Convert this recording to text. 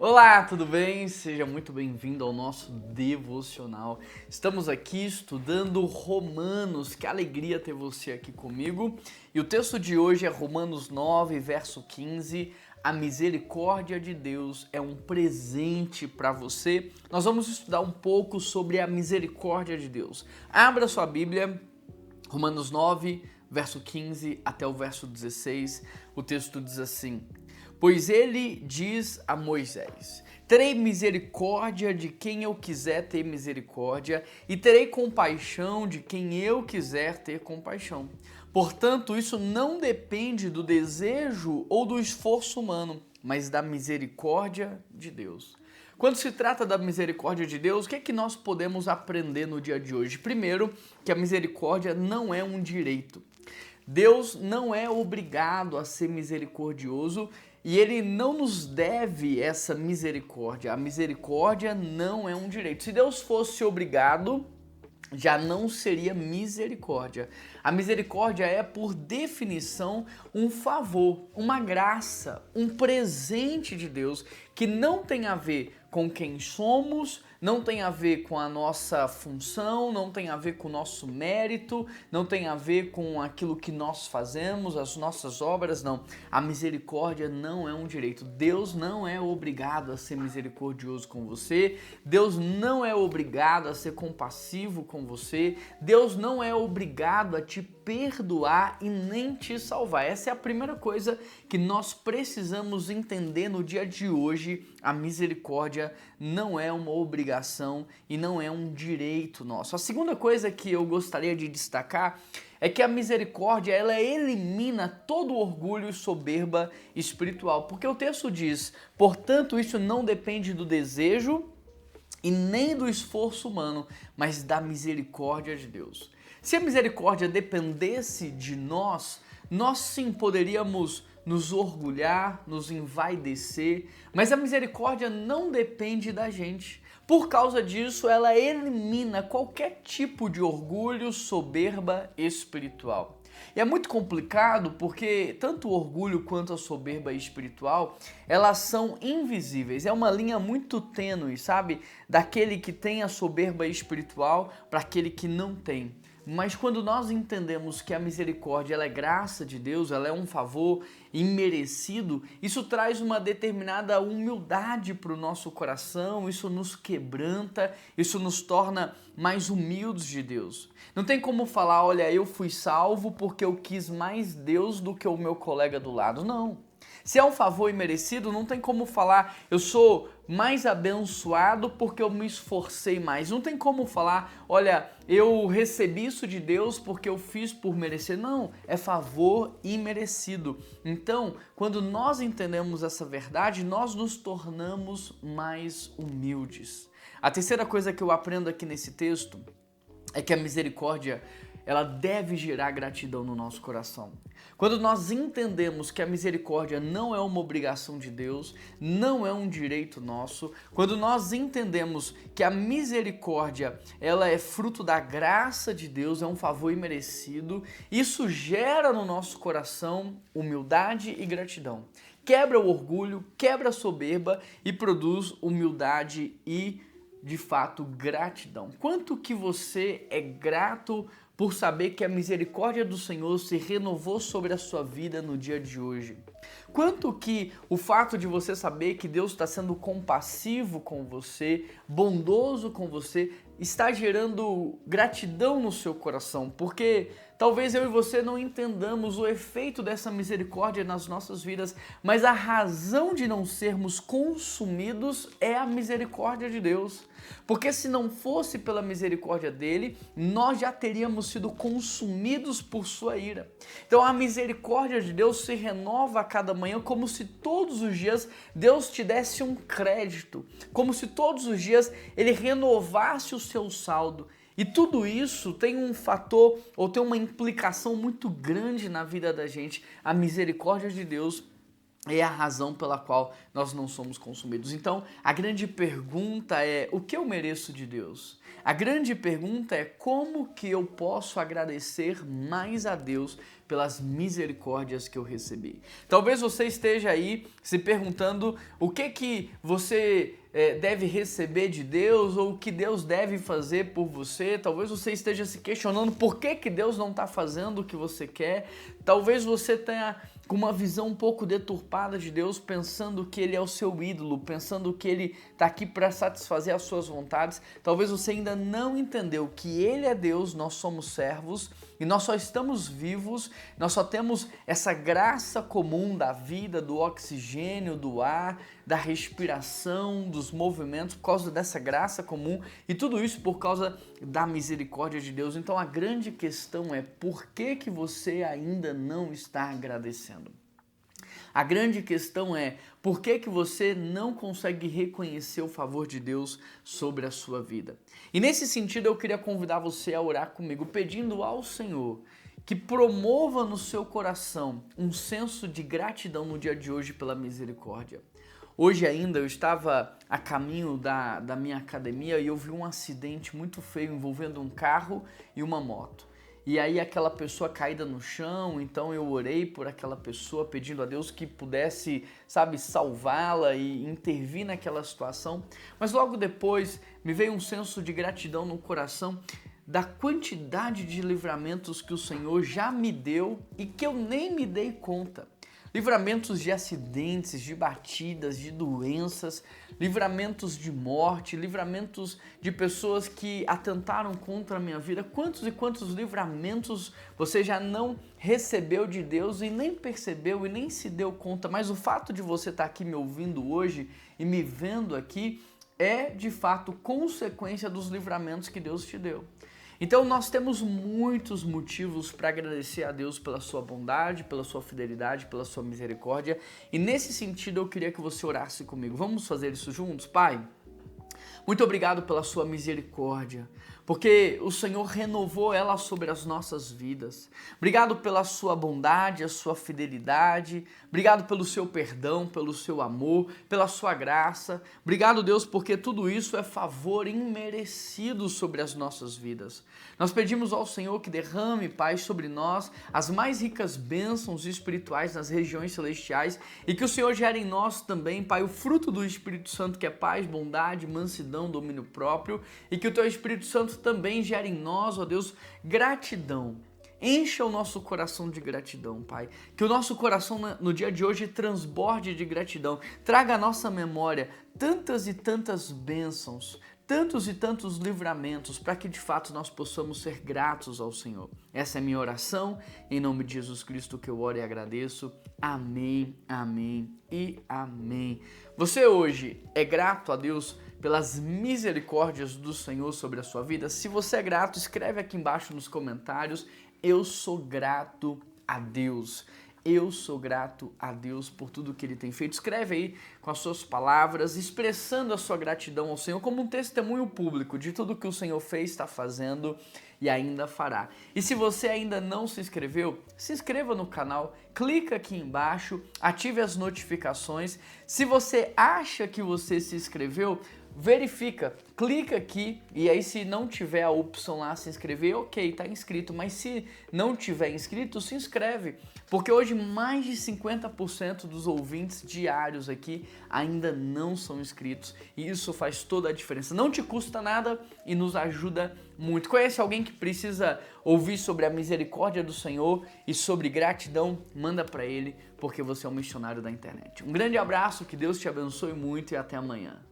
Olá, tudo bem? Seja muito bem-vindo ao nosso devocional. Estamos aqui estudando Romanos. Que alegria ter você aqui comigo. E o texto de hoje é Romanos 9, verso 15. A misericórdia de Deus é um presente para você. Nós vamos estudar um pouco sobre a misericórdia de Deus. Abra sua Bíblia, Romanos 9, verso 15 até o verso 16. O texto diz assim: Pois ele diz a Moisés: terei misericórdia de quem eu quiser ter misericórdia, e terei compaixão de quem eu quiser ter compaixão. Portanto, isso não depende do desejo ou do esforço humano, mas da misericórdia de Deus. Quando se trata da misericórdia de Deus, o que é que nós podemos aprender no dia de hoje? Primeiro, que a misericórdia não é um direito. Deus não é obrigado a ser misericordioso e Ele não nos deve essa misericórdia. A misericórdia não é um direito. Se Deus fosse obrigado, já não seria misericórdia. A misericórdia é, por definição, um favor, uma graça, um presente de Deus que não tem a ver com quem somos, não tem a ver com a nossa função, não tem a ver com o nosso mérito, não tem a ver com aquilo que nós fazemos, as nossas obras, não. A misericórdia não é um direito. Deus não é obrigado a ser misericordioso com você, Deus não é obrigado a ser compassivo com você, Deus não é obrigado a te perdoar e nem te salvar. Essa é a primeira coisa que nós precisamos entender no dia de hoje. A misericórdia não é uma obrigação e não é um direito nosso. A segunda coisa que eu gostaria de destacar é que a misericórdia, ela elimina todo orgulho e soberba espiritual, porque o texto diz: portanto, isso não depende do desejo e nem do esforço humano, mas da misericórdia de Deus. Se a misericórdia dependesse de nós sim poderíamos nos orgulhar, nos envaidecer, mas a misericórdia não depende da gente. Por causa disso, ela elimina qualquer tipo de orgulho, soberba espiritual. E é muito complicado porque tanto o orgulho quanto a soberba espiritual, elas são invisíveis. É uma linha muito tênue, sabe? Daquele que tem a soberba espiritual para aquele que não tem. Mas quando nós entendemos que a misericórdia ela é graça de Deus, ela é um favor imerecido, isso traz uma determinada humildade para o nosso coração, isso nos quebranta, isso nos torna mais humildes de Deus. Não tem como falar, olha, eu fui salvo porque eu quis mais Deus do que o meu colega do lado. Não. Se é um favor imerecido, não tem como falar, eu sou mais abençoado porque eu me esforcei mais. Não tem como falar, olha, eu recebi isso de Deus porque eu fiz por merecer. Não, é favor imerecido. Então, quando nós entendemos essa verdade, nós nos tornamos mais humildes. A terceira coisa que eu aprendo aqui nesse texto é que a misericórdia ela deve gerar gratidão no nosso coração. Quando nós entendemos que a misericórdia não é uma obrigação de Deus, não é um direito nosso, quando nós entendemos que a misericórdia ela é fruto da graça de Deus, é um favor imerecido, isso gera no nosso coração humildade e gratidão. Quebra o orgulho, quebra a soberba e produz humildade e, de fato, gratidão. Quanto que você é grato por saber que a misericórdia do Senhor se renovou sobre a sua vida no dia de hoje? Quanto que o fato de você saber que Deus está sendo compassivo com você, bondoso com você, está gerando gratidão no seu coração? Porque talvez eu e você não entendamos o efeito dessa misericórdia nas nossas vidas, mas a razão de não sermos consumidos é a misericórdia de Deus. Porque se não fosse pela misericórdia dele, nós já teríamos sido consumidos por sua ira. Então a misericórdia de Deus se renova a cada manhã, como se todos os dias Deus te desse um crédito, como se todos os dias ele renovasse o seu saldo. E tudo isso tem um fator ou tem uma implicação muito grande na vida da gente. A misericórdia de Deus é a razão pela qual nós não somos consumidos. Então, a grande pergunta é: o que eu mereço de Deus? A grande pergunta é: como que eu posso agradecer mais a Deus pelas misericórdias que eu recebi? Talvez você esteja aí se perguntando o que você deve receber de Deus, ou o que Deus deve fazer por você. Talvez você esteja se questionando por que Deus não está fazendo o que você quer. Talvez você tenha com uma visão um pouco deturpada de Deus, pensando que Ele é o seu ídolo, pensando que Ele está aqui para satisfazer as suas vontades. Talvez você ainda não entendeu que Ele é Deus, nós somos servos, e nós só estamos vivos, nós só temos essa graça comum da vida, do oxigênio, do ar, da respiração, dos movimentos, por causa dessa graça comum, e tudo isso por causa da misericórdia de Deus. Então a grande questão é: por que você ainda não está agradecendo? A grande questão é: por que você não consegue reconhecer o favor de Deus sobre a sua vida? E nesse sentido eu queria convidar você a orar comigo, pedindo ao Senhor que promova no seu coração um senso de gratidão no dia de hoje pela misericórdia. Hoje ainda eu estava a caminho da minha academia e eu vi um acidente muito feio envolvendo um carro e uma moto. E aí aquela pessoa caída no chão, então eu orei por aquela pessoa pedindo a Deus que pudesse, salvá-la e intervir naquela situação. Mas logo depois me veio um senso de gratidão no coração da quantidade de livramentos que o Senhor já me deu e que eu nem me dei conta. Livramentos de acidentes, de batidas, de doenças, livramentos de morte, livramentos de pessoas que atentaram contra a minha vida. Quantos e quantos livramentos você já não recebeu de Deus e nem percebeu e nem se deu conta? Mas o fato de você estar aqui me ouvindo hoje e me vendo aqui é de fato consequência dos livramentos que Deus te deu. Então nós temos muitos motivos para agradecer a Deus pela sua bondade, pela sua fidelidade, pela sua misericórdia. E nesse sentido eu queria que você orasse comigo. Vamos fazer isso juntos? Pai, muito obrigado pela sua misericórdia, porque o Senhor renovou ela sobre as nossas vidas. Obrigado pela sua bondade, a sua fidelidade. Obrigado pelo seu perdão, pelo seu amor, pela sua graça. Obrigado, Deus, porque tudo isso é favor imerecido sobre as nossas vidas. Nós pedimos ao Senhor que derrame, Pai, sobre nós as mais ricas bênçãos espirituais nas regiões celestiais e que o Senhor gere em nós também, Pai, o fruto do Espírito Santo, que é paz, bondade, mansidão, domínio próprio, e que o Teu Espírito Santo também gere em nós, ó Deus, gratidão. Encha o nosso coração de gratidão, Pai. Que o nosso coração no dia de hoje transborde de gratidão. Traga à nossa memória tantas e tantas bênçãos, tantos e tantos livramentos, para que de fato nós possamos ser gratos ao Senhor. Essa é a minha oração, em nome de Jesus Cristo que eu oro e agradeço. Amém, amém e amém. Você hoje é grato a Deus pelas misericórdias do Senhor sobre a sua vida? Se você é grato, escreve aqui embaixo nos comentários: eu sou grato a Deus. Eu sou grato a Deus por tudo que Ele tem feito. Escreve aí com as suas palavras, expressando a sua gratidão ao Senhor como um testemunho público de tudo que o Senhor fez, está fazendo e ainda fará. E se você ainda não se inscreveu, se inscreva no canal, clica aqui embaixo, ative as notificações. Se você acha que você se inscreveu, verifica, clica aqui e aí se não tiver a opção lá se inscrever, ok, tá inscrito, mas se não tiver inscrito, se inscreve, porque hoje mais de 50% dos ouvintes diários aqui ainda não são inscritos e isso faz toda a diferença. Não te custa nada e nos ajuda muito. Conhece alguém que precisa ouvir sobre a misericórdia do Senhor e sobre gratidão? Manda para ele, porque você é um missionário da internet. Um grande abraço, que Deus te abençoe muito e até amanhã.